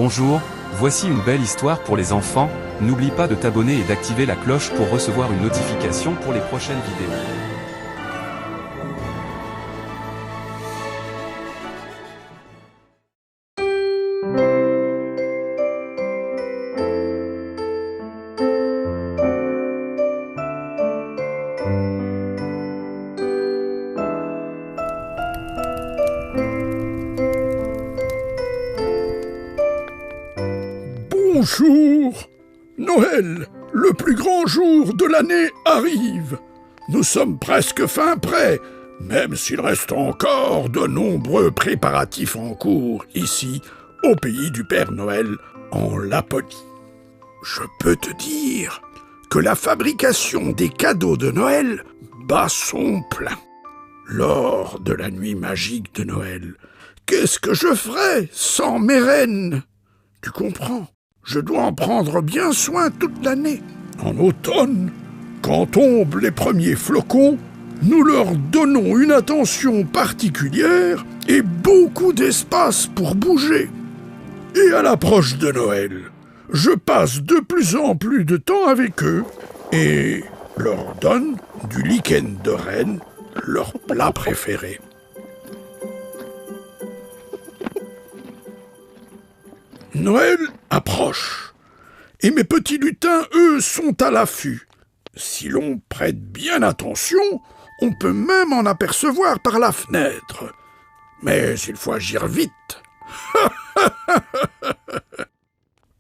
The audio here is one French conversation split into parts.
Bonjour, voici une belle histoire pour les enfants. N'oublie pas de t'abonner et d'activer la cloche pour recevoir une notification pour les prochaines vidéos. Bonjour! Noël, le plus grand jour de l'année, arrive. Nous sommes presque fin prêts, même s'il reste encore de nombreux préparatifs en cours ici, au pays du Père Noël, en Laponie. Je peux te dire que la fabrication des cadeaux de Noël bat son plein. Lors de la nuit magique de Noël, qu'est-ce que je ferais sans mes reines? Tu comprends? Je dois en prendre bien soin toute l'année. En automne, quand tombent les premiers flocons, nous leur donnons une attention particulière et beaucoup d'espace pour bouger. Et à l'approche de Noël, je passe de plus en plus de temps avec eux et leur donne du lichen de renne, leur plat préféré. Noël approche, et mes petits lutins, eux, sont à l'affût. Si l'on prête bien attention, on peut même en apercevoir par la fenêtre. Mais il faut agir vite.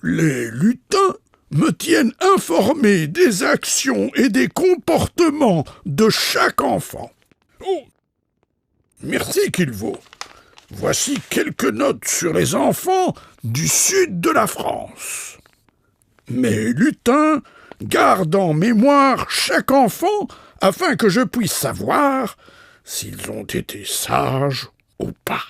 Les lutins me tiennent informé des actions et des comportements de chaque enfant. Oh, merci Kilvo. Voici quelques notes sur les enfants du sud de la France. Mes lutins gardent en mémoire chaque enfant afin que je puisse savoir s'ils ont été sages ou pas.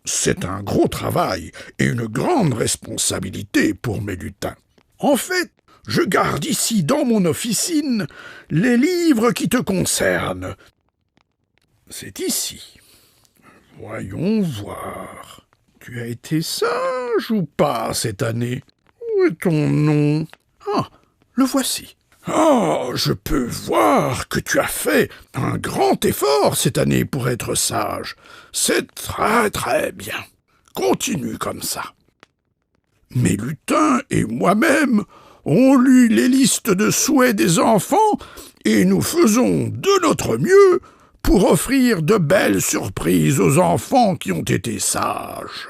C'est un gros travail et une grande responsabilité pour mes lutins. En fait, je garde ici dans mon officine les livres qui te concernent. C'est ici. Voyons voir. Tu as été sage ou pas cette année? Où est ton nom? Ah, le voici. Ah, je peux voir que tu as fait un grand effort cette année pour être sage. C'est très très bien. Continue comme ça. Mes lutins et moi-même ont lu les listes de souhaits des enfants et nous faisons de notre mieux pour offrir de belles surprises aux enfants qui ont été sages.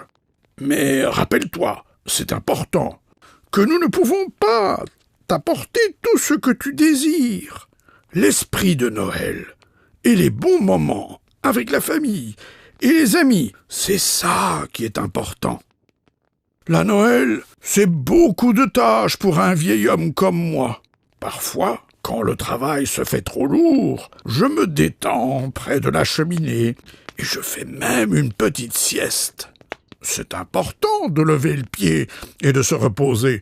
Mais rappelle-toi, c'est important, que nous ne pouvons pas t'apporter tout ce que tu désires. L'esprit de Noël et les bons moments avec la famille et les amis, c'est ça qui est important. La Noël, c'est beaucoup de tâches pour un vieil homme comme moi. Parfois, quand le travail se fait trop lourd, je me détends près de la cheminée et je fais même une petite sieste. C'est important de lever le pied et de se reposer.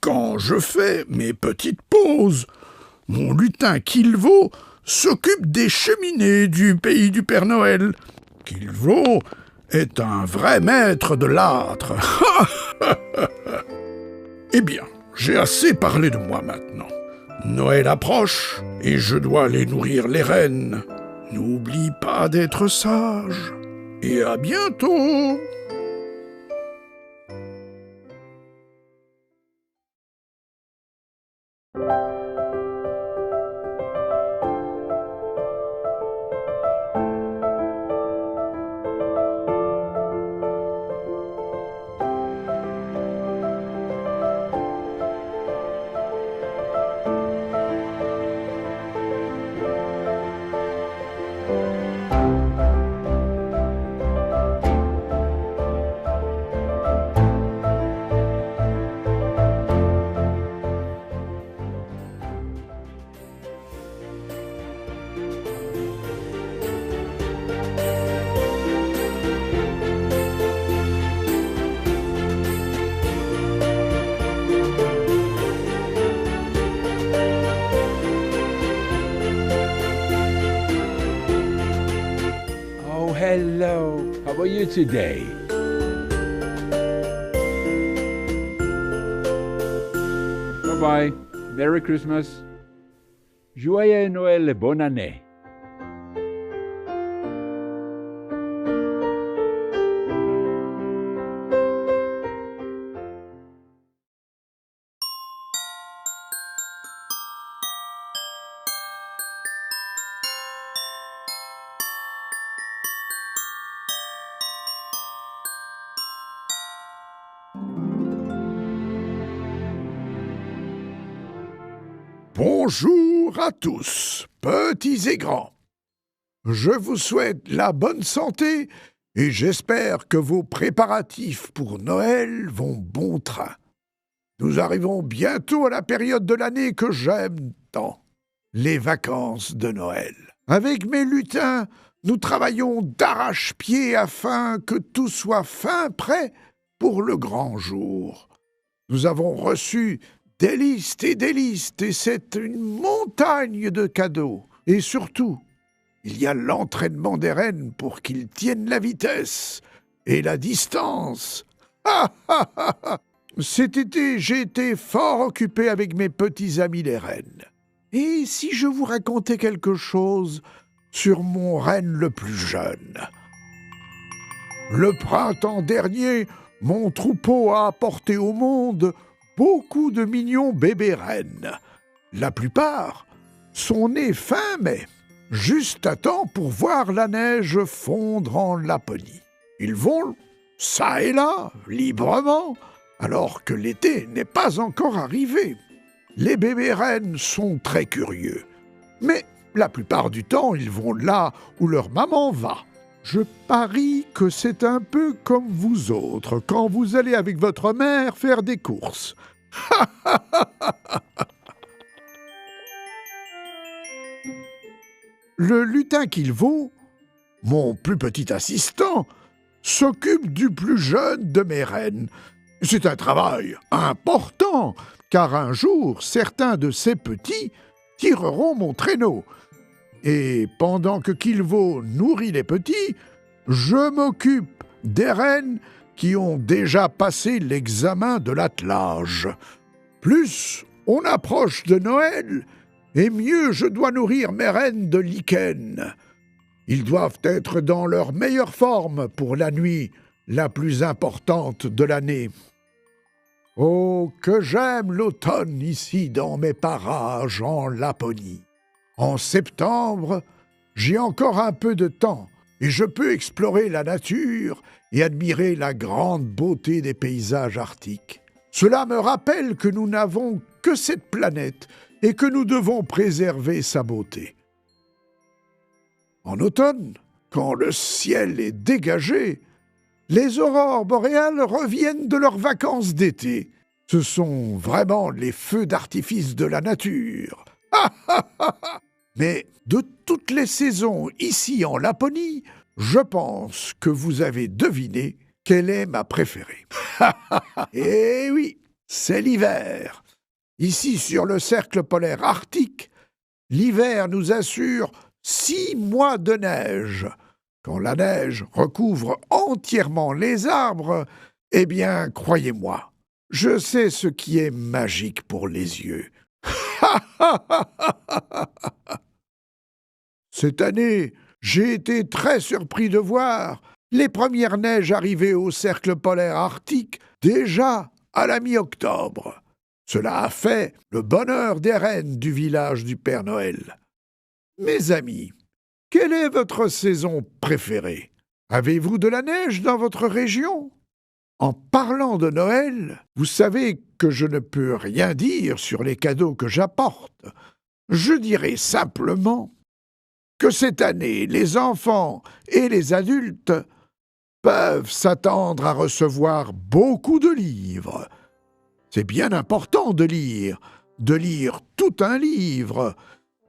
Quand je fais mes petites pauses, mon lutin Kilvo s'occupe des cheminées du pays du Père Noël. Kilvo est un vrai maître de l'âtre. Eh bien, j'ai assez parlé de moi maintenant. Noël approche et je dois aller nourrir les rennes. N'oublie pas d'être sage. Et à bientôt. Hello, how are you today? bye. Merry Christmas. Joyeux Noël et bonne année. Bonjour à tous, petits et grands. Je vous souhaite la bonne santé et j'espère que vos préparatifs pour Noël vont bon train. Nous arrivons bientôt à la période de l'année que j'aime tant, les vacances de Noël. Avec mes lutins, nous travaillons d'arrache-pied afin que tout soit fin prêt pour le grand jour. Nous avons reçu des listes et c'est une montagne de cadeaux. Et surtout, il y a l'entraînement des rennes pour qu'ils tiennent la vitesse et la distance. Cet été, j'ai été fort occupé avec mes petits amis les rennes. Et si je vous racontais quelque chose sur mon renne le plus jeune? Le printemps dernier, mon troupeau a apporté au monde beaucoup de mignons bébés rennes. La plupart sont nés fin mai, juste à temps pour voir la neige fondre en Laponie. Ils vont, ça et là, librement, alors que l'été n'est pas encore arrivé. Les bébés rennes sont très curieux, mais la plupart du temps, ils vont là où leur maman va. Je parie que c'est un peu comme vous autres, quand vous allez avec votre mère faire des courses. Le lutin qu'il vaut, mon plus petit assistant, s'occupe du plus jeune de mes rennes. C'est un travail important, car un jour, certains de ces petits tireront mon traîneau. Et pendant que Kilvo nourrit les petits, je m'occupe des rennes qui ont déjà passé l'examen de l'attelage. Plus on approche de Noël, et mieux je dois nourrir mes rennes de lichen. Ils doivent être dans leur meilleure forme pour la nuit la plus importante de l'année. Oh, que j'aime l'automne ici dans mes parages en Laponie. En septembre, j'ai encore un peu de temps et je peux explorer la nature et admirer la grande beauté des paysages arctiques. Cela me rappelle que nous n'avons que cette planète et que nous devons préserver sa beauté. En automne, quand le ciel est dégagé, les aurores boréales reviennent de leurs vacances d'été. Ce sont vraiment les feux d'artifice de la nature. Mais de toutes les saisons ici en Laponie, je pense que vous avez deviné quelle est ma préférée. Eh oui, c'est l'hiver. Ici, sur le cercle polaire arctique, l'hiver nous assure 6 mois de neige. Quand la neige recouvre entièrement les arbres, eh bien, croyez-moi, je sais ce qui est magique pour les yeux. Cette année, j'ai été très surpris de voir les premières neiges arriver au cercle polaire arctique déjà à la mi-octobre. Cela a fait le bonheur des rennes du village du Père Noël. Mes amis, quelle est votre saison préférée? Avez-vous de la neige dans votre région? En parlant de Noël, vous savez que je ne peux rien dire sur les cadeaux que j'apporte. Je dirai simplement que cette année, les enfants et les adultes peuvent s'attendre à recevoir beaucoup de livres. C'est bien important de lire tout un livre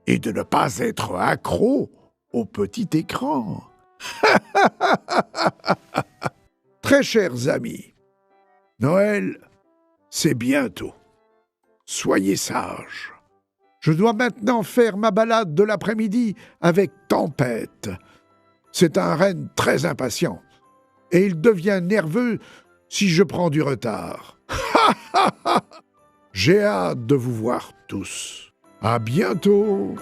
et de ne pas être accro au petit écran. Très chers amis, Noël, c'est bientôt. Soyez sages. Je dois maintenant faire ma balade de l'après-midi avec Tempête. C'est un renne très impatient, et il devient nerveux si je prends du retard. J'ai hâte de vous voir tous. À bientôt.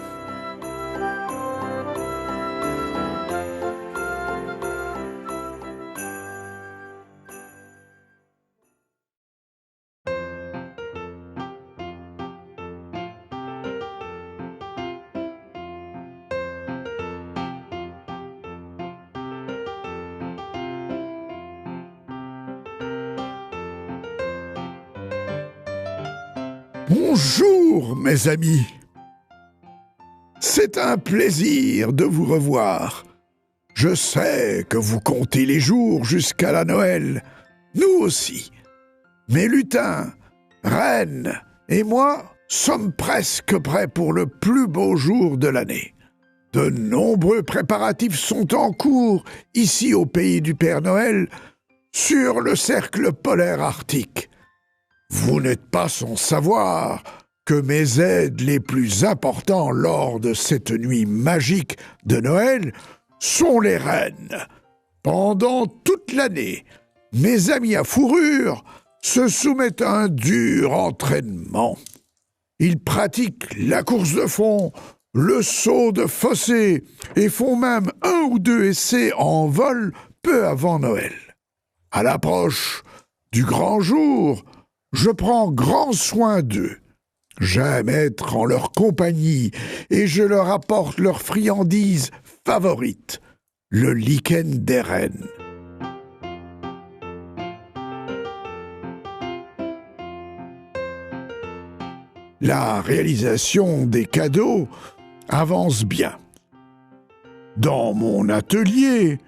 Bonjour, mes amis. C'est un plaisir de vous revoir. Je sais que vous comptez les jours jusqu'à la Noël. Nous aussi. Mes lutins, reines et moi sommes presque prêts pour le plus beau jour de l'année. De nombreux préparatifs sont en cours ici au pays du Père Noël, sur le cercle polaire arctique. Vous n'êtes pas sans savoir que mes aides les plus importants lors de cette nuit magique de Noël sont les rennes. Pendant toute l'année, mes amis à fourrure se soumettent à un dur entraînement. Ils pratiquent la course de fond, le saut de fossé et font même 1 ou 2 essais en vol peu avant Noël. À l'approche du grand jour, je prends grand soin d'eux. J'aime être en leur compagnie et je leur apporte leur friandise favorite, le lichen des rennes. La réalisation des cadeaux avance bien. Dans mon atelier,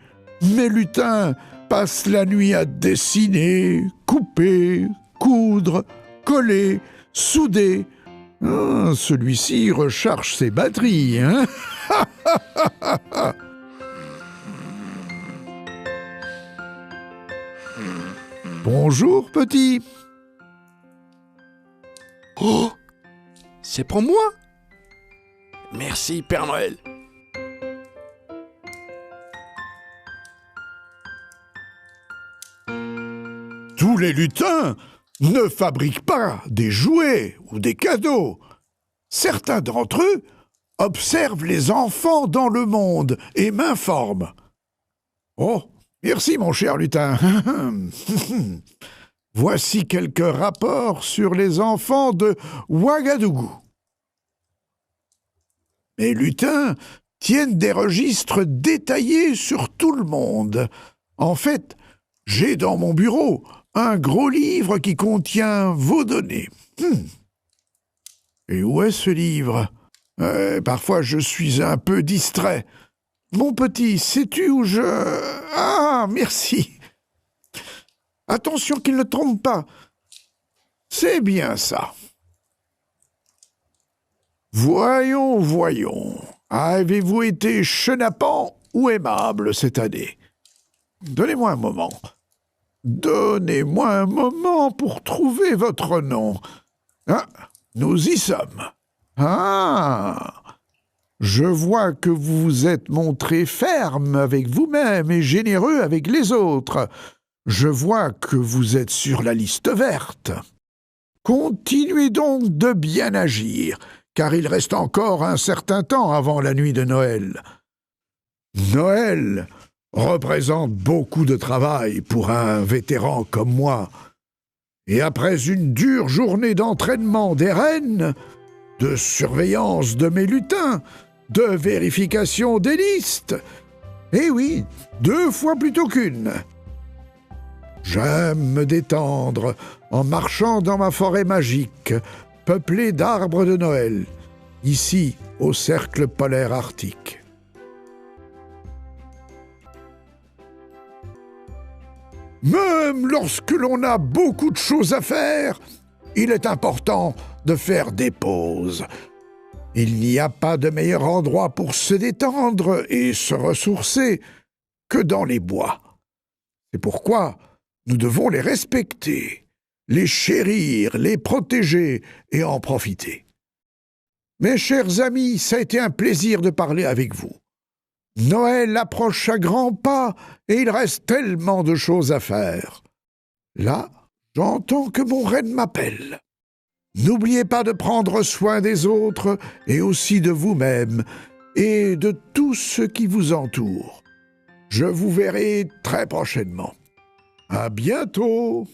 mes lutins passent la nuit à dessiner, couper, coudre, coller, souder. Celui-ci recharge ses batteries, hein? Bonjour, petit. Oh, c'est pour moi? Merci, Père Noël. Tous les lutins ne fabriquent pas des jouets ou des cadeaux. Certains d'entre eux observent les enfants dans le monde et m'informent. Oh, merci mon cher lutin. Voici quelques rapports sur les enfants de Ouagadougou. Mes lutins tiennent des registres détaillés sur tout le monde. En fait, j'ai dans mon bureau un gros livre qui contient vos données. Et où est ce livre? Parfois je suis un peu distrait. Mon petit, sais-tu où je... Ah, merci. Attention qu'il ne trompe pas. C'est bien ça. Voyons. Avez-vous été chenapan ou aimable cette année? Donnez-moi un moment pour trouver votre nom. Ah, nous y sommes. Ah, je vois que vous vous êtes montré ferme avec vous-même et généreux avec les autres. Je vois que vous êtes sur la liste verte. Continuez donc de bien agir, car il reste encore un certain temps avant la nuit de Noël. Noël représente beaucoup de travail pour un vétéran comme moi. Et après une dure journée d'entraînement des rennes, de surveillance de mes lutins, de vérification des listes, eh oui, 2 fois plutôt qu'une. J'aime me détendre en marchant dans ma forêt magique, peuplée d'arbres de Noël, ici au cercle polaire arctique. Même lorsque l'on a beaucoup de choses à faire, il est important de faire des pauses. Il n'y a pas de meilleur endroit pour se détendre et se ressourcer que dans les bois. C'est pourquoi nous devons les respecter, les chérir, les protéger et en profiter. Mes chers amis, ça a été un plaisir de parler avec vous. Noël approche à grands pas et il reste tellement de choses à faire. Là, j'entends que mon reine m'appelle. N'oubliez pas de prendre soin des autres et aussi de vous-même et de tout ce qui vous entoure. Je vous verrai très prochainement. À bientôt.